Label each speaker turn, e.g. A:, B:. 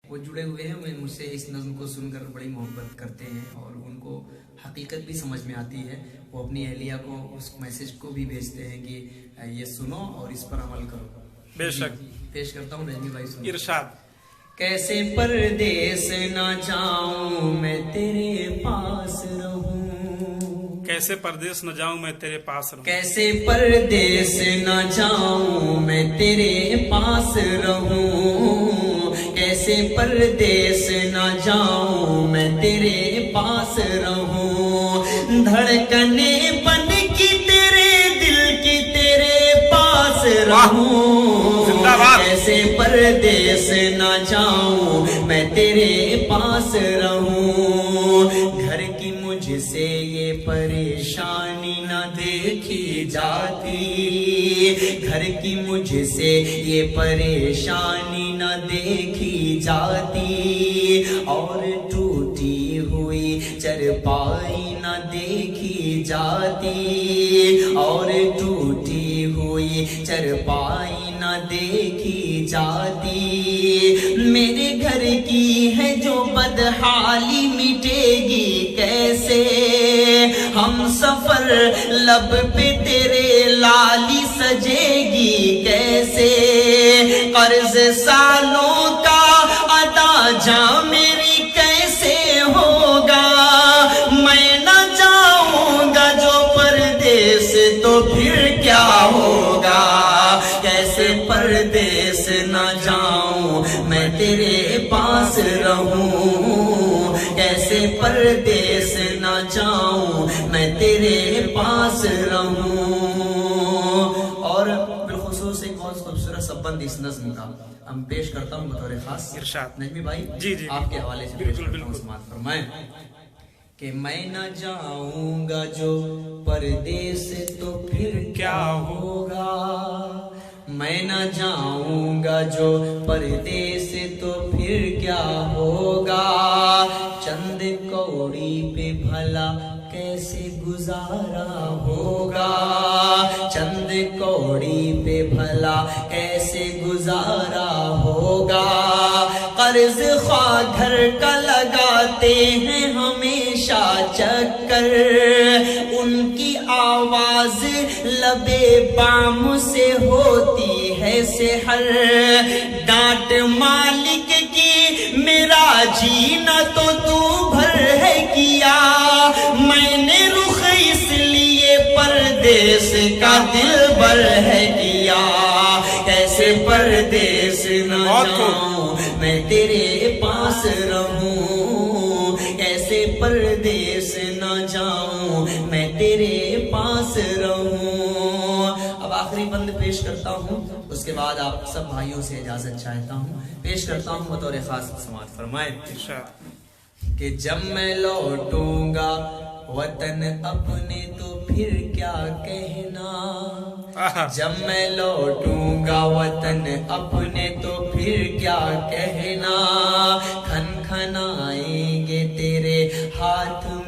A: وہ جڑے ہوئے ہیں, وہ مجھ سے اس نظم کو سن کر بڑی محبت کرتے ہیں اور ان کو حقیقت بھی سمجھ میں آتی ہے. وہ اپنی اہلیہ کو اس میسج کو بھی بھیجتے ہیں کہ یہ سنو اور اس پر عمل کرو.
B: بے شک.
A: پیش کرتا ہوں نجمی بھائی, سنو.
B: ارشاد.
A: کیسے پردیس نہ جاؤں میں تیرے پاس رہوں,
B: کیسے پردیس نہ جاؤں میں تیرے پاس رہوں,
A: کیسے پردیس نہ جاؤں میں تیرے پاس رہوں, کیسے پردیس نہ جاؤں میں تیرے پاس رہوں, دھڑکنے بن کی تیرے دل کی تیرے پاس رہوں, کیسے پردیس نہ جاؤں میں تیرے پاس رہوں, گھر کی مجھ سے یہ پریشانی نہ دیکھی جاتی, گھر کی مجھ سے یہ پریشانی نہ دیکھی جاتی, اور ٹوٹی ہوئی چرپائی نہ دیکھی جاتی, اور ٹوٹی ہوئی چرپائی نہ دیکھی جاتی, میرے گھر کی ہے جو بدحالی مٹے گی کیسے, ہم سفر لب پہ تیرے لالی سجے گی کیسے, قرض سالوں کا ادا جا میری کیسے ہوگا, میں نہ جاؤں گا جو پردیس تو پھر کیا ہوگا, کیسے پردیس نہ جاؤں میں تیرے پاس رہوں, کیسے پردیس نہ جاؤں میں تیرے پاس رہوں. اور بالخصوص ایک بہت خوبصورت سبند اس نظم کا ہم پیش کرتا ہوں بطور خاص.
B: ارشاد.
A: نجمی بھائی
B: جی
A: آپ کے حوالے سے پیش کرتا ہوں, سماعت فرمائیں کہ میں نہ جاؤں گا جو پردیس تو پھر کیا ہوگا, میں نہ جاؤں گا جو پردیس تو پھر کیا ہوگا, چند کوڑی پہ بھلا کیسے گزارا ہوگا, چند کوڑی پہ بھلا کیسے گزارا ہوگا, قرض خواہ گھر کا لگاتے ہیں ہمیشہ چکر, ان کی آواز لبے بام سے ہوتی ہے سحر, ڈانٹ مالک کی میرا جینا تو بھر ہے کیا, میں نے رخ اس لیے پردیس کا دل بر ہے کیا, کیسے پردیس نہ جاؤں میں تیرے پاس رہوں, کیسے پردیس نہ جاؤں میں تیرے پاس رہوں. اب آخری بند پیش کرتا ہوں, اس کے بعد آپ سب بھائیوں سے اجازت چاہتا ہوں, پیش کرتا ہوں بطور خاص. سماعت فرمائے کہ جب میں لوٹوں گا وطن اپنے تو پھر کیا کہنا, جب میں لوٹوں گا وطن اپنے تو پھر کیا کہنا, کھن کھنائیں گے تیرے ہاتھ